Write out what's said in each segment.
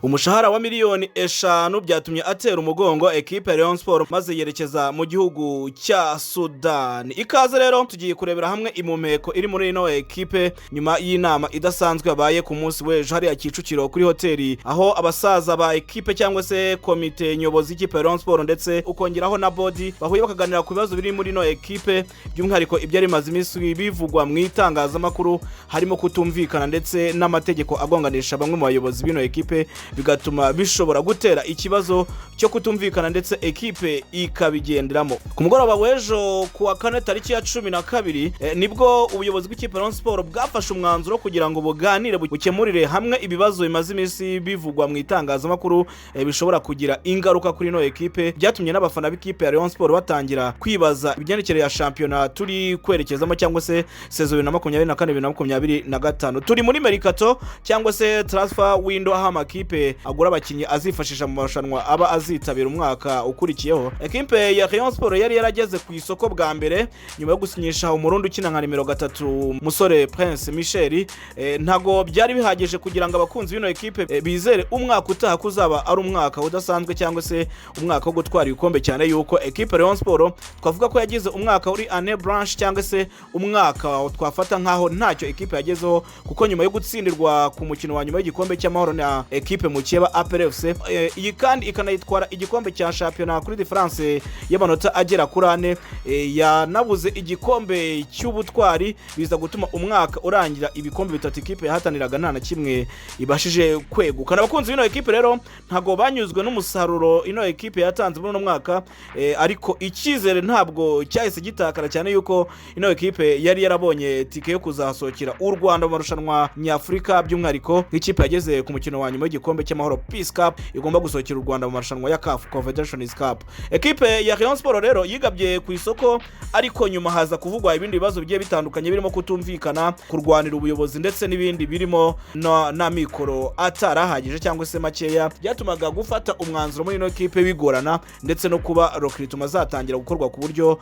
umushahara wa miliyoni 5 byatumye atera umugongo equipe ya Rayon Sport maze yerekeza mu gihugu cya Sudan. Ikaze rero tugiye kurebera hamwe imumeko iri muri ino equipe nyuma y'inama idasanzwe yabaye ku munsi w'ejo hari ya Kicukiro kuri hoteli, aho abasaza ba equipe cyangwa se komite nyobozi y'ikipe ya Rayon Sport ndetse ukongeraho na body bahuye bakaganira ku bibazo biri muri ino equipe, by'umwihariko ibyari maze iminsi bivugwa mu itangazamakuru harimo kutumvikana ndetse n'amategeko agonganisha bamwe mu bayobozi b'ino equipe, bigatuma bishobora gutera ikibazo cyo kutumvikana ndetse equipe ikabigenderamo. Ku mugoroba w'ejo kuwa kane tariki ya 12 nibwo ubuyobozi bw'ikipe Rayon Sport bwafashe umwanzuro kugira ngo buganire bukemurire hamwe ibibazo bimaze iminsi bivugwa mu itangazamakuru bishobora kugira ingaruka kuri no equipe, byatumye n'abafana b'ikipe ya Rayon Sport batangira kwibaza ibyerekereye ya shampiyona turi kwerekezamo cyangwa se saison 2024-2025. Turi muri mercato cyangwa se transfer window aho amakipe agura abakinyi azifashisha mu marushanwa aba azitabira umwaka ukurikiyeho. Equipe ya Rayon Sport yari yarageze ku isoko bwa mbere nyuma yo gusinyisha umurundi ukina nka nimero 3 musore Prince Michel. Ntago byari bihagije kugira ngo abakunzi b'ino equipe bizere umwaka utaha kuzaba ari umwaka udasanzwe cyangwa se umwaka wo gutwara ibikombe, cyane yuko equipe Rayon Sport twavuga ko yagize umwaka uri année blanche cyangwa se umwaka twafata nkaho ntacyo equipe yagezeho, kuko nyuma yo gutsindirwa ku mukino wa nyuma y'igikombe cy'amahoro na equipe mukeba APRFC, iyi kandi ikanayitwara igikombe cya championnat kuri difference y'amanota agera kuri 4, yanabuze igikombe cy'ubutwari biza gutuma umwaka urangira ibikombe bitatu equipe yahataniraga nta na kimwe ibashije kwegukana. Abakunzi b'ino equipe rero ntago banyuzwe n'umusaruro ino equipe yatanze muri no mwaka, ariko ikizere ntabwo cyahise gitakara, cyane yuko ino equipe yari yarabonye tike yo kuzasohokera u Rwanda mu marushanwa nyafrika, by'umwihariko nk'ikipe yageze ku mukino wa nyuma y'igikombe cy'amahoro Peace Cup igomba gusohokera u Rwanda mu marushanwa ya CAF Confederations Cup. Equipe ya Rayon Sport rero yigabye ku isoko, ariko nyuma haza kuvugwa ibindi bibazo bigiye bitandukanye birimo kutumvikana, kurwanira ubuyobozi ndetse n'ibindi birimo na mikoro atarahagije cyangwa se makeya, byatumaga gufata umwanzuro muri ino equipe bigorana ndetse no kuba recruitment zatangira gukorwa ku buryo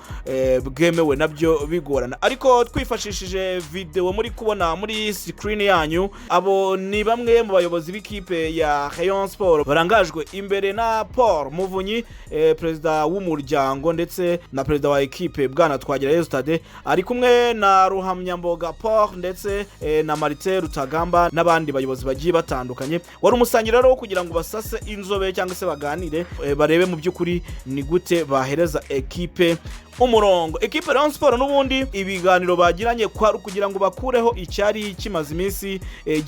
bwemewe nabyo bigorana. Ariko twifashishije video muri kubona muri screen yanyu, abo ni bamwe mu bayobozi b'ikipe ya Rayon Sport barangajwe imbere na Paul Muvunyi, perezida w'umuryango ndetse na perezida wa equipe bwana Twagirayezu Stade, ari kumwe na Ruhamyamboga Paul ndetse na Marite Rutagamba n'abandi bayobozi bagiye batandukanye. Wari umusangira rero kugira ngo basase inzobe cyangwa se baganire barebe mu by'ukuri ni gute bahereza equipe umurongo. Equipe Rayon Sport n'ubundi ibiganiro bagiranye kugira ngo bakureho icyari kimaze iminsi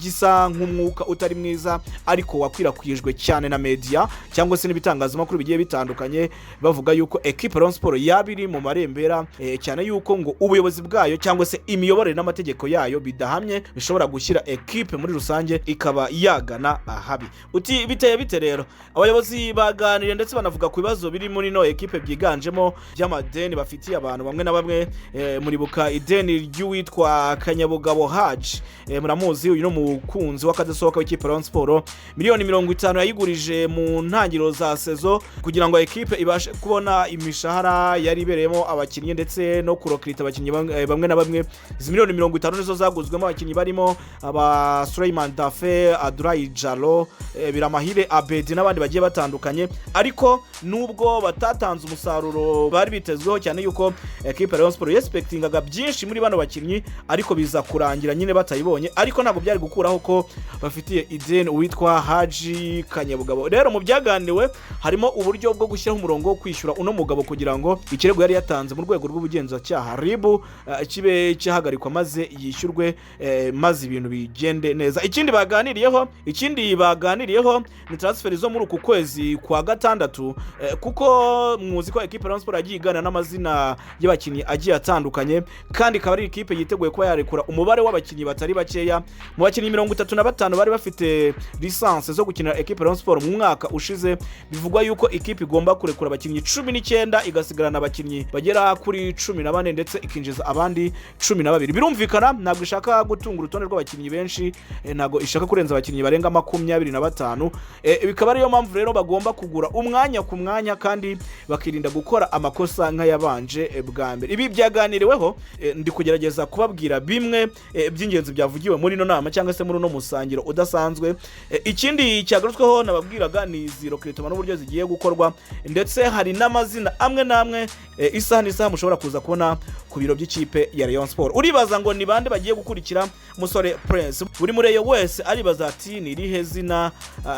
gisa nk'umwuka utari mwiza ariko wakwirakwijwe cyane na media cyangwa se n'ibitangazamakuru bigiye bitandukanye, bavuga yuko equipe Rayon Sport yabiri mu marembera, cyane yuko ngo ubuyobozi bwayo cyangwa se imiyoborere n'amategeko yayo bidahamye bishobora gushyira equipe muri rusange ikaba yagana ahabi. Uti biteye bite rero? Abayobozi baganiriye ndetse banavuga ku bibazo biri muri no equipe byiganjemo by'amadeni bafitiye abantu bamwe na bamwe. Muribuka ideni ry'uwitwa Kanyabugabo Haji, muramuzi uyu no mukunzi w'akadasohoka w'ikipe Rayon Sport, miliyoni 50 yayigurije mu ntangiriro za saison kugira ngo equipe ibashe kubona imishahara yari ibereyemo abakinnyi ndetse no kurokrita abakinnyi bamwe na bamwe. Izi miliyoni 50 nizo zaguzwemo abakinnyi barimo aba Suleiman Dafe, Adrai Jalo, Biramahire Abedi n'abandi bagiye batandukanye, ariko nubwo batatanze umusaruro bari bitezweho, cyane yuko equipe Rayon Sport expectingaga byinshi muri bano bakinnyi, ariko biza kurangira nyine batayibonye, ariko ntabwo byari gukuraho ko bafitiye ideni uwitwa Haji Kanyabugabo. Rero mu byaganiwe harimo uburyo bwo gushyiraho umurongo wo kwishyura uno mugabo kugira ngo ikirego yari yatanze mu rwego rw'ubugenzacyaha RIB kibe cyahagarikwa maze yishyurwe, maze ibintu bigende neza. Ikindi baganiriyeho ni transfer zo muri uku kwezi kwa gatandatu, kuko muzi ko equipe Rayon Sport yagiye igana n'amazina y'abakinnyi agiye atandukanye, kandi akaba ari equipe yiteguye kuba yarekura umubare w'abakinnyi batari bakeya. Mu bakinnyi 35 bari bafite license zo gukinira equipe Rayon Sport mu mwaka ushize, bivugwa yuko equipe igomba kurekura abakinnyi 19 igasigarana abakinnyi bagera kuri 14 ndetse ikinjiza abandi 12. Birumvikana ntabwo ishaka gutunga urutonde rw'abakinnyi benshi, ntabwo ishaka kurenza abakinnyi barenga 25, bikaba ariyo mpamvu rero bagomba kugura umwanya ku mwanya kandi bakirinda gukora amakosa nk'ayabanje bwa mbere. Ibi byaganiriweho, ndi kugerageza kubabwira bimwe by'ingenzi byavugiwe muri no nama cyangwa se muri no musangiro udasanzwe. ikindi cyagarutsweho nababwiraga ni zero kritoma n'uburyo zigiye gukorwa ndetse hari n'amazina amwe namwe isaha n'isaha mushobora kuza kubona ku biro by'ikipe ya Rayon Sport. Uribaza ngo ni bande bagiye gukurikira musore Prince, buri mureyo wese aribaza ati ni rihe zina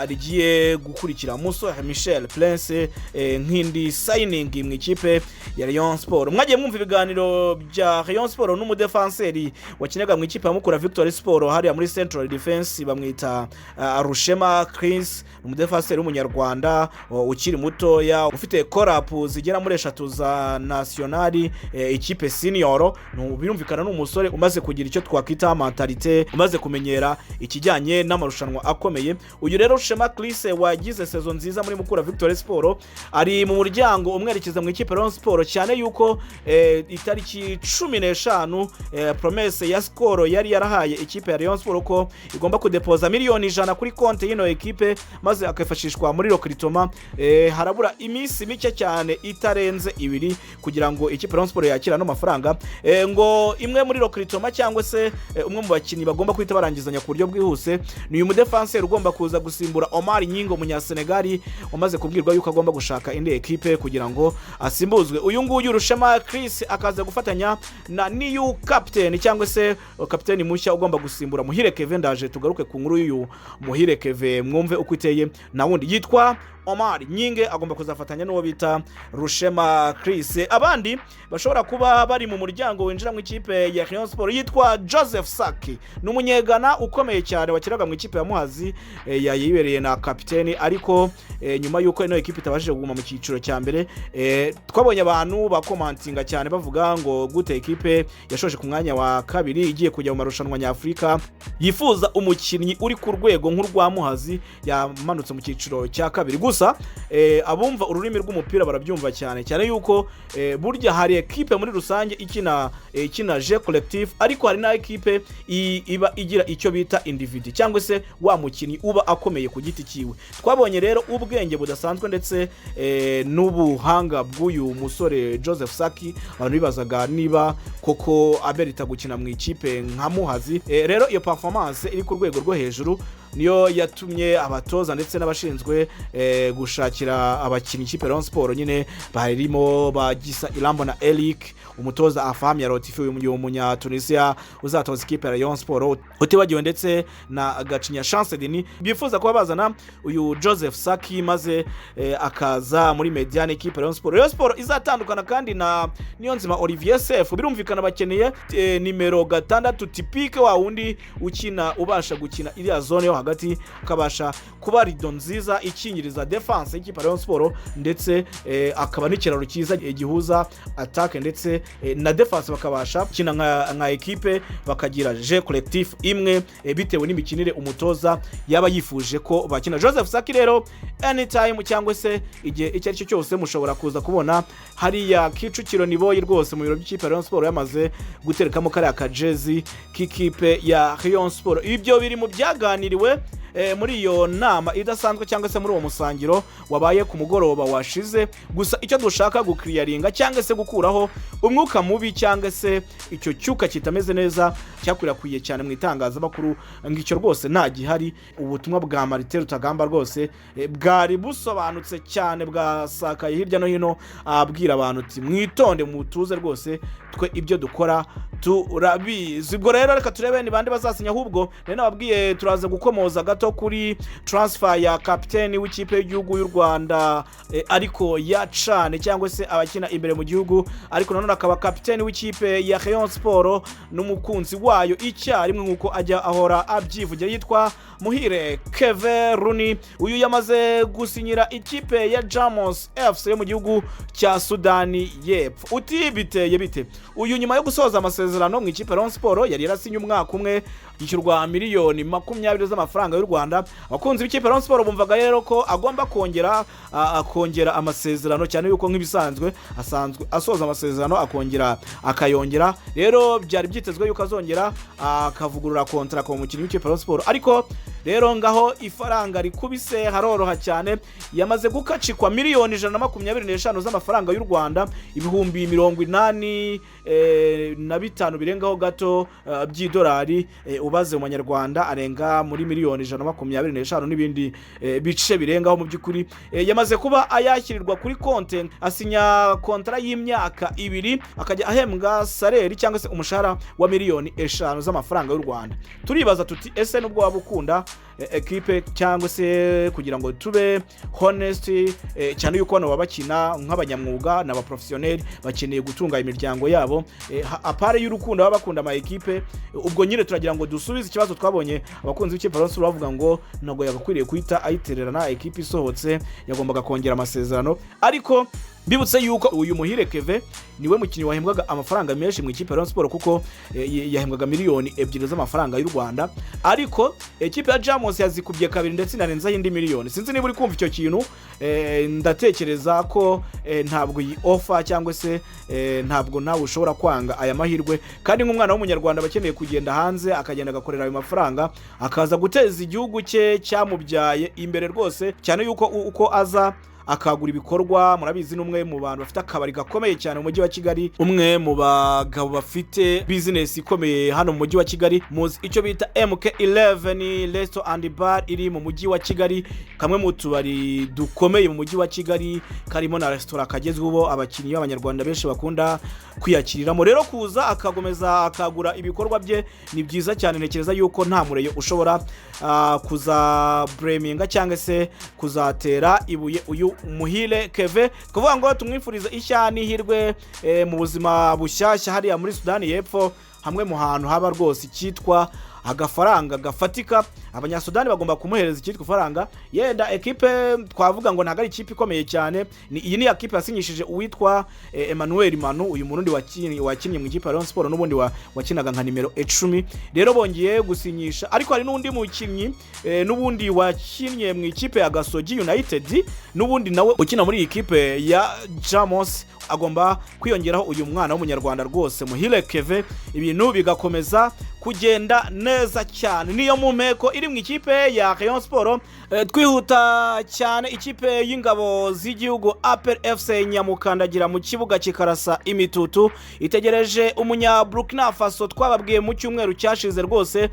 rigiye gukurikira musore Michel Prince nk'indi signing mu ikipe ya Rayon Sport. Mwagiye mwumva ibiganiro bya Rayon Sport n'umudefenseri wakinaga mu ikipe ya Mukura Victory Sport hariya muri Central Defense bamwita Rushema Chris, umudefenseri w'umunyarwanda ukiri mutoya ufite corap zigera muri 3 za nationali ikipe senior. Birumvikana n'umusore umaze kugira icyo twakwita mentalite, umaze kumenyera ikijyanye n'amarushanwa akomeye. Uyu rero Rushema Chris wagize saison nziza muri Mukura Victory Sport ari mu muryango umwerekeza mu ikipe Rayon Sport, cyane yuko itariki 15 promesse ya Skoro yari yarahaye ikipe ya Rayon Sport ko igomba kudepoza miliyoni 100 kuri konte y'ino ekipe maze akafashishwa muri Lokritoma. Harabura iminsi mike cyane itarenze 2 kugira ngo ikipe Rayon Sport yakira no mafaranga ngo imwe muri Lokritoma cyangwa se umwe mu bakinnyi bagomba kwita barangizanya ku buryo bwihuse ni uyu mudefenseur ugomba kuza gusimbura Omar Nyingo munya Senegal wamaze kubwirwa yuko agomba gushaka indi ekipe kugira ngo asimbuzwe uyu nguyu Rushema Chris akaza gufatanya na new captain cyangwa se captain mushya ugomba gusimbura Muhire Kevin. Ndaje tugaruke ku nkuru y'uyu Muhire Kevin mwumve uko iteye, na wundi yitwa Omar Nyinge agomba kuzafatanya n'uwo bita Rushema Chris. Abandi bashobora kuba bari mu muryango winjira mu ikipe ya Rayon Sport yitwa Joseph Saki, n'umunyegana ukomeye cyane wakiraga mu ikipe ya Muhazi yayibereye na kapiteni, ariko nyuma yuko ino ekipe itabashije kuguma mu cyiciro cya mbere twabonye abantu bakomantinga cyane bavuga ngo gute ekipe yashoje ku mwanya wa 2 igiye kujya mu marushanwa nyafrika yifuza umukinnyi uri ku rwego nk'urwa Muhazi yamanutse mu cyiciro cya 2. Gusa abumva ururimi rw'umupira barabyumva cyane cyane yuko burya hari ekipe muri rusange ikina je collective, ariko hari na ekipe iba igira icyo bita individu cyangwa se wa mukinnyi uba akomeye ku giti kiwe. Twabonye rero ubwenge budasanzwe ndetse n'ubuhanga bw'uyu musore Joseph Saki, abantu bibazaga niba koko aberita gukina mu ikipe nka Muhazi. Rero iyo performance iri ku rwego rwo hejuru niyo yatumye abatoza ndetse n'abashinzwe gushakira abakinnyi ikipe Rayon Sport nyine barimo bagisa Ilambo na Eric, umutoza Afam ya Rotifi uyu munya Tunisia uzatoza ikipe Rayon Sport utibagiwe ndetse na Gacinya Chance Dini. Bifuza kuba bazana uyu Joseph Saki maze akaza muri mediane ikipe Rayon Sport. Rayon Sport izatandukana kandi na Niyonzima Olivier Sef, birumvikana bakeneye nimero 6 typique wa wundi ukina ubasha gukina iriya zone yo hagati, akabasha kuba rido nziza ikinyiriza defense y'ikipe Rayon Sport ndetse akaba n'ikiraro cyiza gihuza attaque ndetse na defense bakabasha kina nka ekipe bakagira je collectif imwe bitewe n'imikinire umutoza yaba yifuje ko bakina. Joseph Saki rero anytime cyangwa se igihe icyo ari cyo cyose mushobora kuza kubona hariya Kicukiro niboyi rwose mu biro by'ikipe Rayon Sport yamaze guterekamo kare akajezi k'ikipe ya Rayon Sport. Ibyo biri mu byaganiriwe muri iyo nama idasanzwe cyangwa se muri uwo musangiro wabaye ku mugoroba washize. Gusa icyo dushaka gukiriyaringa cyangwa se gukuraho umwuka mubi cyangwa se icyo cyuka kitameze neza cyakwirakwiye cyane mu itangazamakuru ngicyo rwose nta gihari. Ubutumwa bwa Marite Rutagamba rwose bwari busobanutse cyane, bwasakaye hirya no hino abwira abantu ati mwitonde mutuze rwose twe ibyo dukora turabizi. Ubwo rero reka turebe ni bande bazasinya, ahubwo nene nababwiye turaza gukomoza gato kuri transfer ya kapiteni w'ikipe y'igihugu y'u Rwanda ariko yacane cyangwa se abakina imbere mu gihugu, ariko nanone akaba kapiteni w'ikipe ya Rayon Sport n'umukunzi wayo icyarimwe nkuko ajya ahora abyivugira, yitwa Muhire Kevin. Uyu yamaze gusinyira ikipe ya Jamos FC yo mu gihugu cya Sudani y'Epfo. Uti biteye bite? Uyu nyuma yo gusoza amasezerano mu ikipe Rayon Sport yari yarasinye umwaka umwe yishyurwa miliyoni 20 z'amafaranga y'u Rwanda. Abakunzi b'ikipe Rayon Sport bumvaga rero ko agomba kongera amasezerano cyane yuko nk'ibisanzwe asanzwe asoza amasezerano akayongera. Rero byari byitezwe yuko azongera akavugurura contract mu mukinnyi w'ikipe Rayon Sport, ariko rero ngaho ifaranga rikubise haroroha cyane yamaze gukacikwa miliyoni 125 z'amafaranga y'u Rwanda ibihumbi 85 birengaho gato by'idolari ubaze mu Manyarwanda arenga muri miliyoni 125 n'ibindi bice birengaho mu by'ukuri yamaze kuba ayashyirirwa kuri konte asinya kontra y'imyaka 2 akajya ahembwa salary cyangwa se umushahara wa miliyoni 5 z'amafaranga y'u Rwanda. Turibaza tuti ese nubwo wabukunda equipe cyangwa se kugira ngo tube honest cyane yuko bano babakina nk'abanyamwuga n'abaprofessionnel bakeneye gutunga imiryango yabo apare y'urukundo babakunda ama equipe ubwo nyine turagira ngo dusubize ikibazo twabonye abakunzi b'ikipe Rayon bavuga ngo nago yagakwiriye kwita ayitererana equipe isohotse yagombaga kongera amasezerano ariko bibutse yuko uyu Muhire Keve niwe mukinnyi wahembwaga amafaranga menshi mu ikipe Rayon Sport kuko yahembwaga miliyoni 2 z'amafaranga y'u Rwanda ariko ikipe ya Jamos yazikubye kabiri ndetse narenza indi miliyoni. Sinzi niba uri kumva icyo kintu ndatekereza ko ntabwo iyi offer cyangwa se ntabwo nawe ushobora kwanga aya mahirwe kandi nk'umwana w'umunyarwanda bakeneye kugenda hanze akagenda agakorera ayo mafaranga akaza guteza igihugu cye cyamubyaye imbere rwose cyane yuko uko aza akagura ibikorwa murabizi n'umwe mu bantu bafite akabari gakomeye cyane mu mujyi wa Kigali umwe mu bagabo bafite business ikomeye hano mu mujyi wa Kigali muzi icyo bita MK11 Resto and Bar iri mu mujyi wa Kigali kamwe mu tubari dukomeye mu mujyi wa Kigali karimo na restaurant kagezweho abakinnyi b'abanyarwanda benshi bakunda kwiyakiriramo rero kuza akagomeza akagura ibikorwa bye ni byiza cyane ntekereza yuko nta mureyo ushobora kuza braminga cyangwa se kuzatera ibuye uyu Muhire Keve kuvuga ngo tumwifuriza ishyani hirwe mu buzima bushyashya hariya muri Sudani y'Epfo hamwe mu hantu haba rwose cyitwa agafaranga gafatika abanyasudani bagomba kumuhereza icyitwa faranga yenda equipe twavuga ngo ntago ari ikipe ikomeye cyane iyi ni equipe yasinyishije uwitwa Emmanuel Manu uyu murundi wakinnye mu ikipe Rayon Sport n'ubundi wakinaga nka nimero 10 rero bongeye gusinyisha ariko hari n'undi mukinnyi n'ubundi wakinnye mu ikipe ya Gasogi United n'ubundi nawe ukina muri ikipe ya Jamos agomba kwiyongeraho uyu mwana w'umunyarwanda rwose Muhire Keve ibintu bigakomeza kugenda neza cyane niyo mumeko iri mu ikipe ya Rayon Sport twihuta cyane ikipe y'ingabo z'igihugu APR FC Nyamukandagira mu kibuga kikarasa imitutu itegereje umunya Burkina Faso twababwiye mu cyumweru cyashize rwose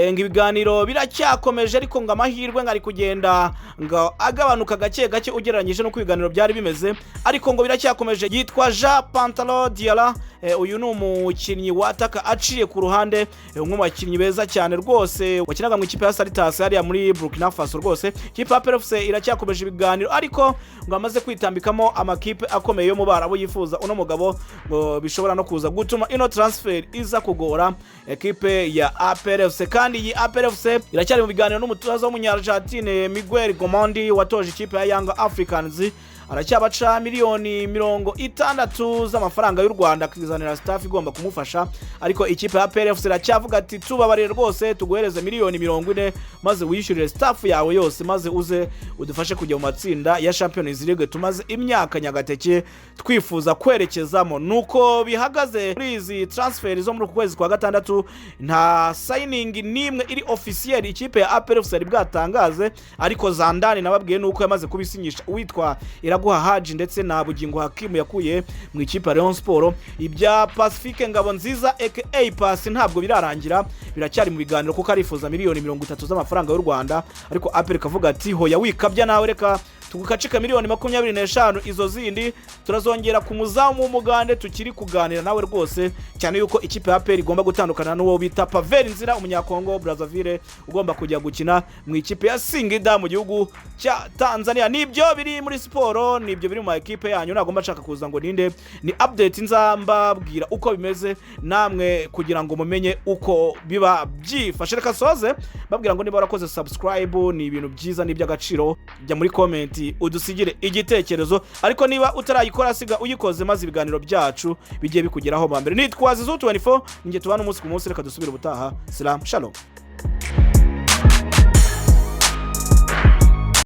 ibiganiro biracyakomeje ariko ngo amahirwe ngari kugenda ngo agabanuka gake gake ugereranyije no kwiganiro byari bimeze ariko ngo biracyakomeje yitwa Jean Pantalo Diala uyu ni umukinnyi wataka aciye ku ruhande umwe mu bakinnyi beza cyane rwose wakinaga mu ikipe ya Saritas hariya muri Burkina Faso rwose ikipe ya APR FC iracyakomeje ibiganiro ariko ngo amaze kwitambikamo amakipe akomeye yo mu Barabo yifuza uno mugabo ngo bishobora no kuza gutuma ino transfer iza kugora ekipe ya APR FC kandi iyi APR FC iracyari mu biganiro n'umutoza w'umunyargentine Miguel Gomondi watoje ikipe ya Young Africans aracyabaca miliyoni 60 z'amafaranga y'u Rwanda kwizanira staff igomba kumufasha ariko ikipe ya APR FC iracyavuga ati tubabarire rwose tuguhereze miliyoni 40 maze wishyurire staff yawe yose maze uze udufashe kujya mu matsinda ya Champions League tumaze imyaka nyagateke twifuza kwerekezamo nuko bihagaze muri izi transfer zo muri kwezi kwa gatandatu nta signing nimwe iri officiel ikipe ya APR FC bwatangaze ariko Zandani nababwiye nuko yamaze kubisinyisha witwa Iraguha Haji ndetse na Bugingo Hakimu yakuye mu ikipe ya Rayon Sport ibya Pacifique Ngabo nziza aka Pass ntabwo birarangira biracyari mu biganiro kuko arifuza miliyoni 30 z'amafaranga y'u Rwanda ariko APR kavuga ati hoya wikabya nawe reka tugukacika miliyoni 25 izo zindi turazongera ku muzamu w'umugande tukiri kuganira nawe rwose cyane yuko ikipe ya APR igomba gutandukana n'uwo bita Pavel Nzira umunyakongo Brazzaville ugomba kujya gukina mu ikipe ya Singida mu gihugu cya Tanzania nibyo biri muri siporo nibyo biri mu ekipe yanyu nagomba nshaka kuza ngo ninde ni update nzamba bwira uko bimeze namwe kugira ngo mumenye uko biba byifashe reka soze babwira ngo niba warakoze subscribe ni ibintu byiza n'iby'agaciro jya muri comment udusigire igitekerezo ariko niba utarayikora siga uyikoze maze ibiganiro byacu bigiye bikugeraho bambere nitwaze zo 24 nge tubana umunsi ku munsi reka dusubire ubutaha salam shalom